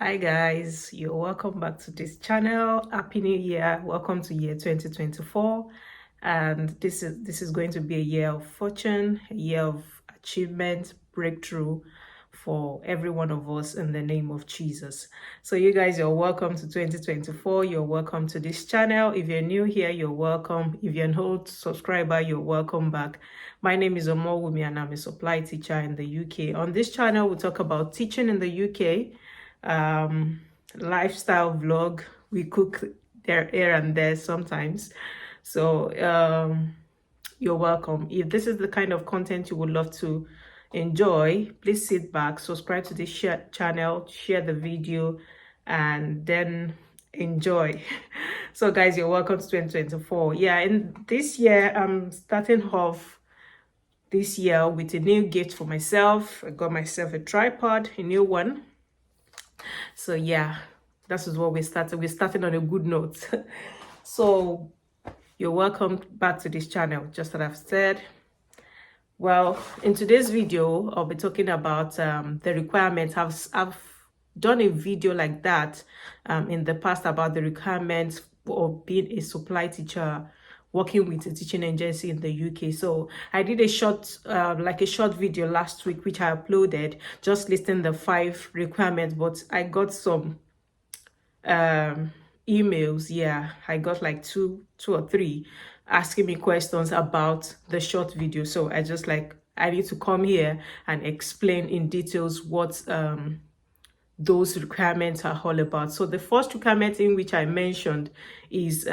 Hi guys, you're welcome back to this channel. Happy New Year. Welcome to year 2024. And this is going to be a year of fortune, a year of achievement, breakthrough for every one of us in the name of Jesus. So you guys, you're welcome to 2024. You're welcome to this channel. If you're new here, you're welcome. If you're an old subscriber, you're welcome back. My name is Omowumi and I'm a supply teacher in the UK. On this channel, we talk about teaching in the UK, lifestyle vlog. We cook there here and there sometimes. So you're welcome. If this is the kind of content you would love to enjoy, please sit back, subscribe to this channel, share the video, and then enjoy. So guys, you're welcome to 2024. Yeah, in this year I'm starting off this year with a new gift for myself. I got myself a tripod, a new one. So yeah, that is what we started. We're starting on a good note. So you're welcome back to this channel, just as I've said. Well, in today's video, I'll be talking about the requirements. I've done a video like that in the past about the requirements of being a supply teacher, working with a teaching agency in the UK. So I did a short video last week, which I uploaded, just listing the 5 requirements, but I got some emails. Yeah, I got like two or three asking me questions about the short video. So I need to come here and explain in details what those requirements are all about. So the first requirement in which I mentioned is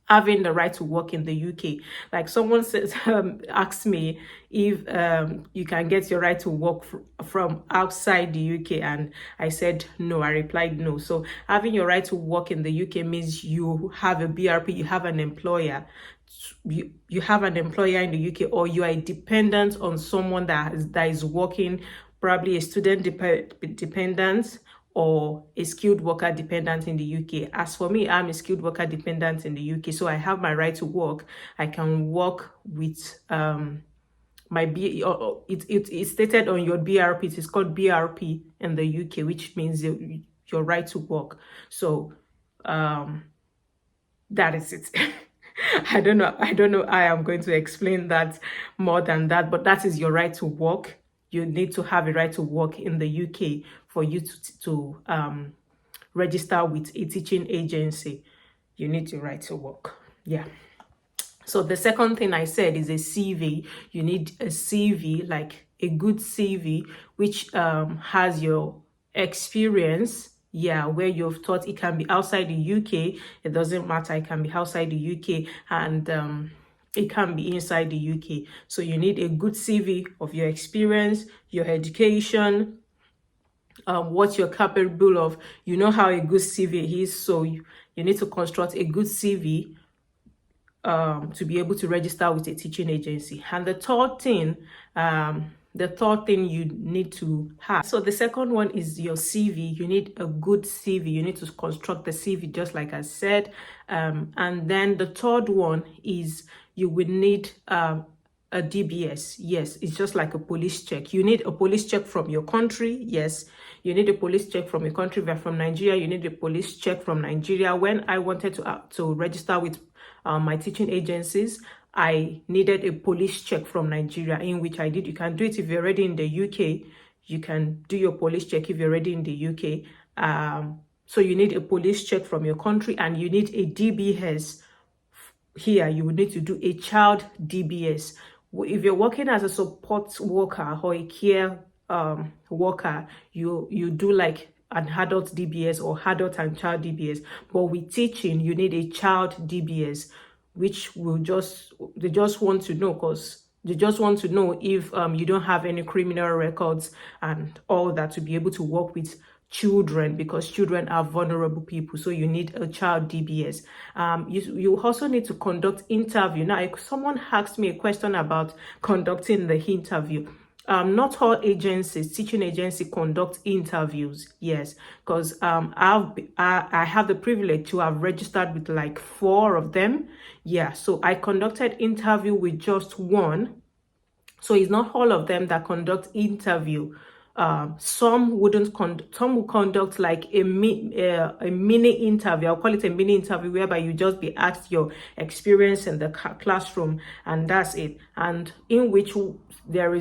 having the right to work in the UK. Like someone says, asked me if you can get your right to work from outside the UK, and I said no. I replied no. So having your right to work in the UK means you have a BRP, you have an employer. You have an employer in the UK, or you are dependent on someone that is working, probably a student dependent or a skilled worker dependent in the UK. As for me, I'm a skilled worker dependent in the UK, so I have my right to work. I can work with it's stated on your BRP. It is called BRP in the UK, which means your right to work. So that is it. I don't know how I'm going to explain that more than that, but that is your right to work. You need to have a right to work in the UK for you to register with a teaching agency. You need the right to work. Yeah. So the second thing I said is a CV. You need a CV, like a good CV, which has your experience. Yeah, where you've taught. It can be outside the UK. It doesn't matter. It can be outside the UK, and it can be inside the UK. So you need a good CV of your experience, your education, what you're capable of. You know how a good CV is, so you need to construct a good CV to be able to register with a teaching agency. And the third thing you need to have. So the second one is your CV. You need a good CV. You need to construct the CV just like I said. And then the third one is you will need a DBS. Yes, it's just like a police check. You need a police check from your country. Yes, you need a police check from your country. If you're from Nigeria, you need a police check from Nigeria. When I wanted to register with my teaching agencies, I needed a police check from Nigeria, in which I did. You can do it if you're already in the UK. You can do your police check if you're already in the UK. So you need a police check from your country, and you need a DBS. Here, you would need to do a child DBS. If you're working as a support worker or a care worker, you do like an adult DBS or adult and child DBS. But with teaching, you need a child DBS, which they just want to know, because they just want to know if you don't have any criminal records and all that, to be able to work with children, because children are vulnerable people. So you need a child DBS. You also need to conduct interview. Now, if someone asked me a question about conducting the interview, not all agencies, teaching agency, conduct interviews. Yes, because I have the privilege to have registered with like 4 of them. Yeah, so I conducted interview with just one. So it's not all of them that conduct interview some wouldn't some will conduct like a mini interview. I'll call it a mini interview, whereby you just be asked your experience in the classroom, and that's it. And in which there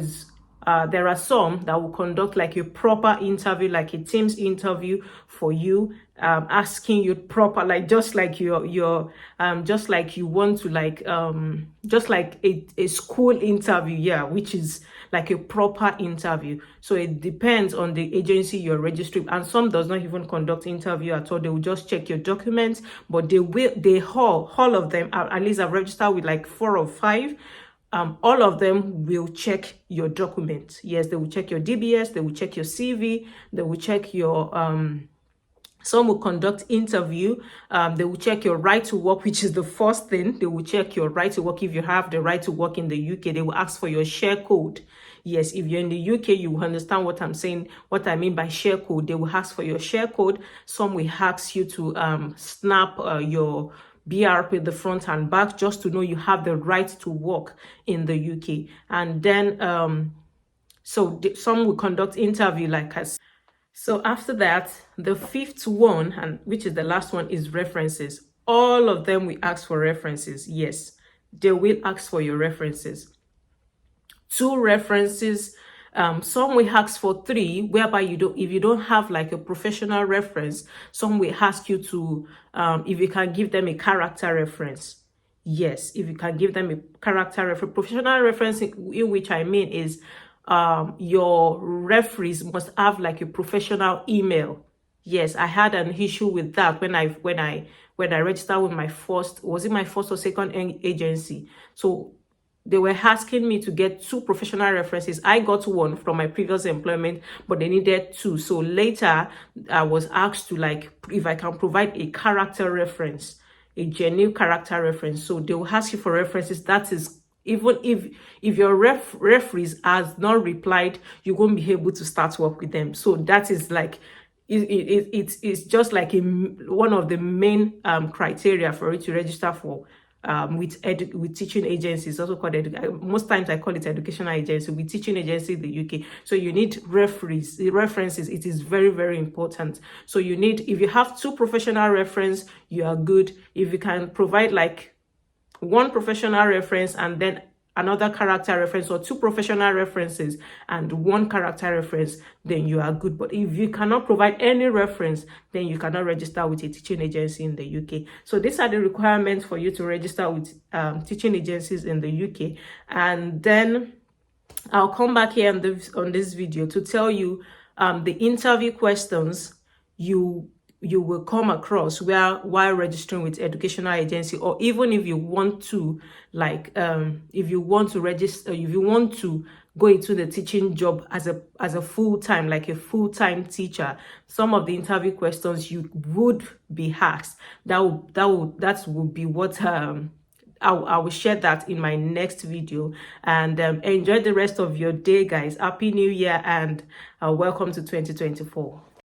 are some that will conduct like a proper interview, like a Teams interview for you, asking you proper, like just like your just like you want to like just like a school interview, yeah, which is like a proper interview. So it depends on the agency you're registering, and some does not even conduct interview at all. They will just check your documents, but they all of them, at least I've registered with like 4 or 5. All of them will check your documents. Yes, they will check your DBS, they will check your CV, they will check your some will conduct interview. They will check your right to work, which is the first thing. They will check your right to work. If you have the right to work in the UK, they will ask for your share code. Yes, if you're in the UK, you will understand what I'm saying, what I mean by share code. They will ask for your share code. Some will ask you to snap your BRP, the front and back, just to know you have the right to work in the UK. And then some will conduct interview, like I said. So after that, the 5th one, and which is the last one, is references. All of them will ask for references. Yes, they will ask for your references. 2 references. Some will ask for 3, whereby if you don't have like a professional reference, some will ask you to if you can give them a character reference. Yes, if you can give them a character reference. Professional reference, in which I mean is your referees must have like a professional email. Yes, I had an issue with that when I registered with my first, was it my first or second agency? So they were asking me to get 2 professional references. I got 1 from my previous employment, but they needed 2. So later I was asked to like, if I can provide a character reference, a genuine character reference. So they will ask you for references. That is, even if your referees has not replied, you won't be able to start work with them. So that is like, it's just like one of the main criteria for you to register for with teaching agencies, also called most times I call it educational agency, with teaching agency in the UK. So you need references. It is very, very important. So you need, if you have 2 professional reference, you are good. If you can provide like 1 professional reference and then another character reference, or 2 professional references and 1 character reference, then you are good. But if you cannot provide any reference, then you cannot register with a teaching agency in the UK. So these are the requirements for you to register with teaching agencies in the UK. And then I'll come back here on this video to tell you the interview questions you will come across while registering with educational agency, or even if you want to like if you want to register, if you want to go into the teaching job as a full-time, like a full-time teacher, some of the interview questions you would be asked. That would be what I will share that in my next video. And enjoy the rest of your day, guys. Happy New Year, and welcome to 2024.